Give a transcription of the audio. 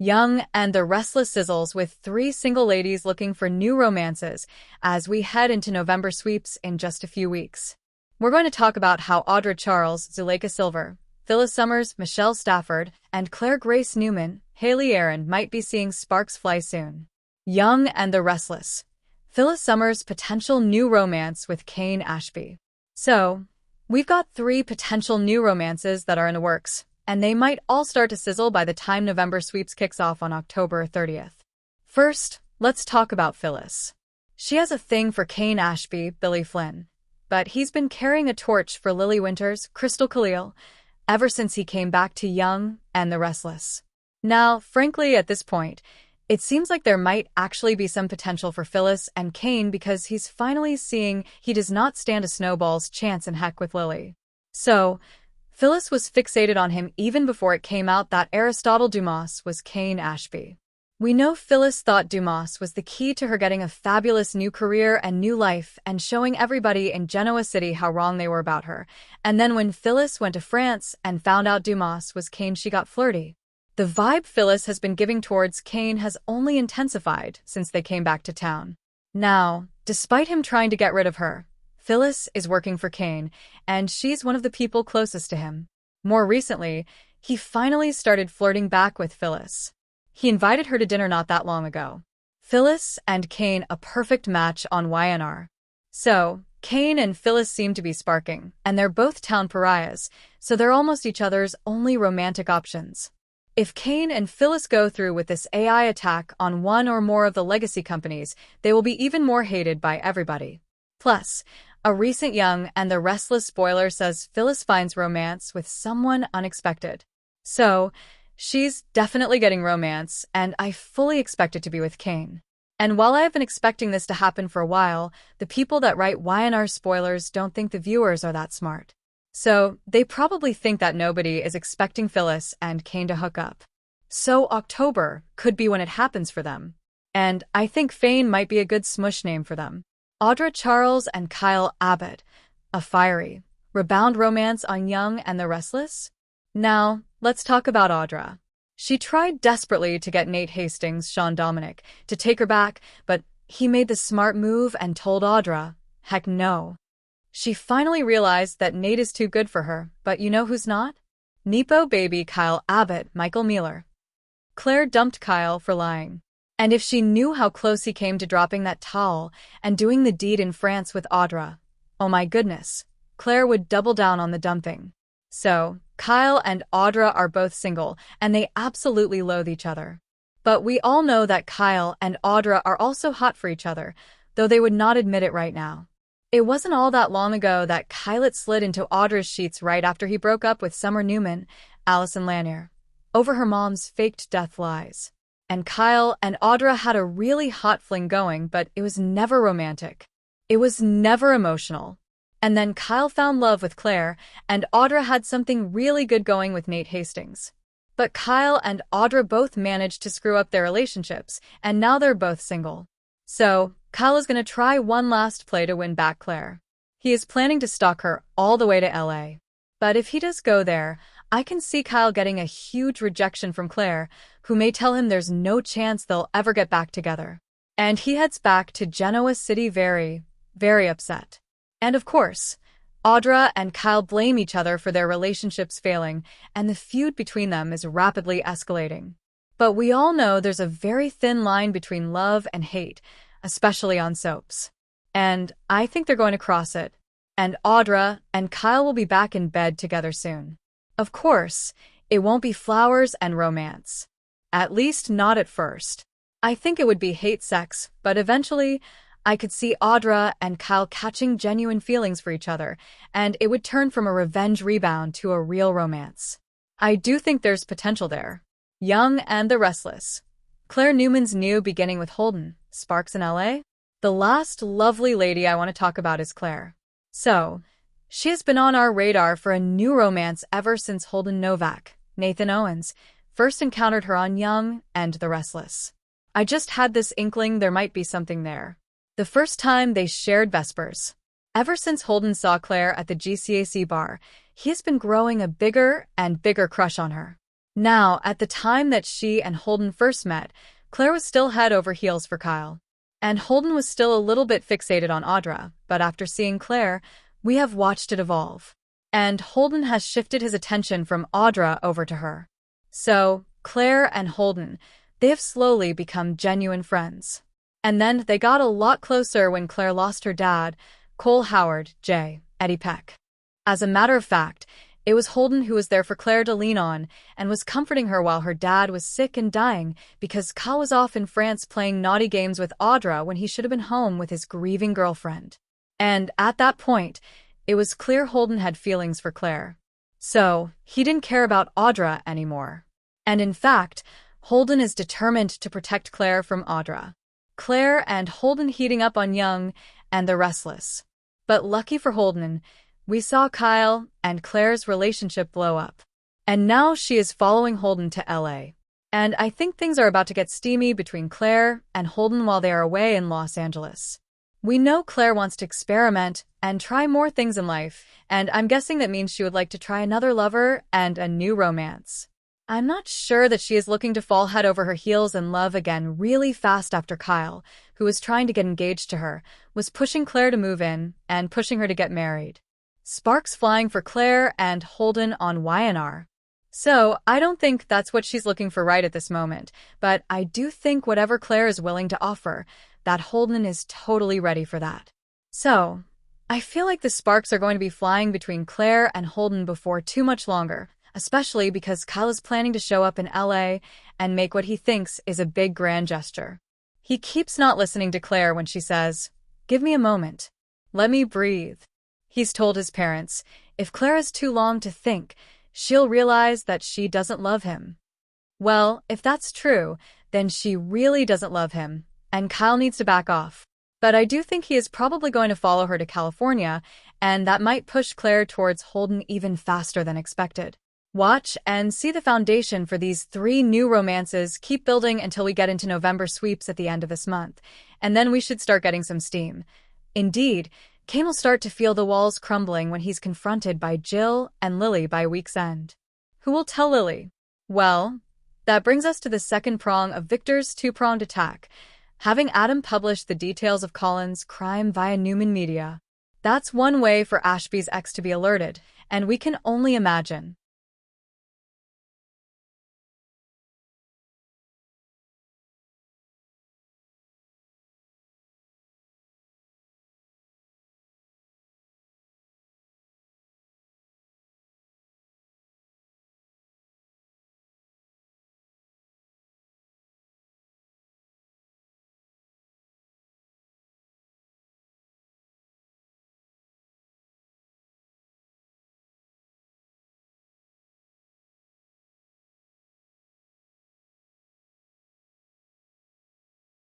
Young and the Restless sizzles with three single ladies looking for new romances as we head into November sweeps in just a few weeks. We're going to talk about how Audra Charles, Zuleika Silver, Phyllis Summers, Michelle Stafford, and Claire Grace Newman, Haley Aaron might be seeing sparks fly soon. Young and the Restless. Phyllis Summers' potential new romance with Kane Ashby. So, we've got three potential new romances that are in the works, and they might all start to sizzle by the time November sweeps kicks off on October 30th. First, let's talk about Phyllis. She has a thing for Kane Ashby, Billy Flynn, but he's been carrying a torch for Lily Winters, Crystal Khalil, ever since he came back to Young and the Restless. Now, frankly, at this point, it seems like there might actually be some potential for Phyllis and Kane because he's finally seeing he does not stand a snowball's chance in heck with Lily. So, Phyllis was fixated on him even before it came out that Aristotle Dumas was Kane Ashby. We know Phyllis thought Dumas was the key to her getting a fabulous new career and new life and showing everybody in Genoa City how wrong they were about her. And then when Phyllis went to France and found out Dumas was Kane, she got flirty. The vibe Phyllis has been giving towards Kane has only intensified since they came back to town. Now, despite him trying to get rid of her, Phyllis is working for Kane, and she's one of the people closest to him. More recently, he finally started flirting back with Phyllis. He invited her to dinner not that long ago. Phyllis and Kane a perfect match on YNR. So, Kane and Phyllis seem to be sparking, and they're both town pariahs, so they're almost each other's only romantic options. If Kane and Phyllis go through with this AI attack on one or more of the legacy companies, they will be even more hated by everybody. Plus, a recent Young and the Restless spoiler says Phyllis finds romance with someone unexpected. So, she's definitely getting romance, and I fully expect it to be with Kane. And while I have been expecting this to happen for a while, the people that write YNR spoilers don't think the viewers are that smart. So, they probably think that nobody is expecting Phyllis and Kane to hook up. So, October could be when it happens for them. And I think Fane might be a good smush name for them. Audra Charles and Kyle Abbott. A fiery, rebound romance on Young and the Restless? Now, let's talk about Audra. She tried desperately to get Nate Hastings, Sean Dominic, to take her back, but he made the smart move and told Audra, heck no. She finally realized that Nate is too good for her, but you know who's not? Nepo baby Kyle Abbott, Michael Mueller. Claire dumped Kyle for lying. And if she knew how close he came to dropping that towel and doing the deed in France with Audra, oh my goodness, Claire would double down on the dumping. So, Kyle and Audra are both single, and they absolutely loathe each other. But we all know that Kyle and Audra are also hot for each other, though they would not admit it right now. It wasn't all that long ago that Kyle slid into Audra's sheets right after he broke up with Summer Newman, Allison Lanier, over her mom's faked death lies. And Kyle and Audra had a really hot fling going, but it was never romantic. It was never emotional. And then Kyle found love with Claire, and Audra had something really good going with Nate Hastings. But Kyle and Audra both managed to screw up their relationships, and now they're both single. So, Kyle is going to try one last play to win back Claire. He is planning to stalk her all the way to LA. But if he does go there, I can see Kyle getting a huge rejection from Claire, who may tell him there's no chance they'll ever get back together. And he heads back to Genoa City very, very upset. And of course, Audra and Kyle blame each other for their relationships failing, and the feud between them is rapidly escalating. But we all know there's a very thin line between love and hate, especially on soaps. And I think they're going to cross it. And Audra and Kyle will be back in bed together soon. Of course, it won't be flowers and romance. At least not at first. I think it would be hate sex, but eventually, I could see Audra and Kyle catching genuine feelings for each other, and it would turn from a revenge rebound to a real romance. I do think there's potential there. Young and the Restless. Claire Newman's new beginning with Holden, sparks in LA? The last lovely lady I want to talk about is Claire. So, she has been on our radar for a new romance ever since Holden Novak, Nathan Owens, first encountered her on Young and the Restless. I just had this inkling there might be something there. The first time they shared Vespers. Ever since Holden saw Claire at the GCAC bar, he has been growing a bigger and bigger crush on her. Now, at the time that she and Holden first met, Claire was still head over heels for Kyle. And Holden was still a little bit fixated on Audra, but after seeing Claire, we have watched it evolve. And Holden has shifted his attention from Audra over to her. So, Claire and Holden, they have slowly become genuine friends. And then they got a lot closer when Claire lost her dad, Cole Howard, J. Eddie Peck. As a matter of fact, it was Holden who was there for Claire to lean on and was comforting her while her dad was sick and dying because Kyle was off in France playing naughty games with Audra when he should have been home with his grieving girlfriend. And at that point, it was clear Holden had feelings for Claire. So, he didn't care about Audra anymore. And in fact, Holden is determined to protect Claire from Audra. Claire and Holden heating up on Young and the Restless. But lucky for Holden, we saw Kyle and Claire's relationship blow up. And now she is following Holden to LA. And I think things are about to get steamy between Claire and Holden while they are away in Los Angeles. We know Claire wants to experiment and try more things in life, and I'm guessing that means she would like to try another lover and a new romance. I'm not sure that she is looking to fall head over her heels in love again really fast after Kyle, who was trying to get engaged to her, was pushing Claire to move in and pushing her to get married. Sparks flying for Claire and Holden on YNR. So, I don't think that's what she's looking for right at this moment, but I do think whatever Claire is willing to offer, that Holden is totally ready for that. So, I feel like the sparks are going to be flying between Claire and Holden before too much longer, especially because Kyle is planning to show up in LA and make what he thinks is a big grand gesture. He keeps not listening to Claire when she says, "Give me a moment. Let me breathe." He's told his parents, if Claire has too long to think, she'll realize that she doesn't love him. Well, if that's true, then she really doesn't love him, and Kyle needs to back off. But I do think he is probably going to follow her to California, and that might push Claire towards Holden even faster than expected. Watch and see the foundation for these 3 new romances keep building until we get into November sweeps at the end of this month, and then we should start getting some steam. Indeed, Kane will start to feel the walls crumbling when he's confronted by Jill and Lily by week's end. Who will tell Lily? Well, that brings us to the second prong of Victor's 2-pronged attack, having Adam publish the details of Colin's crime via Newman Media. That's one way for Ashby's ex to be alerted, and we can only imagine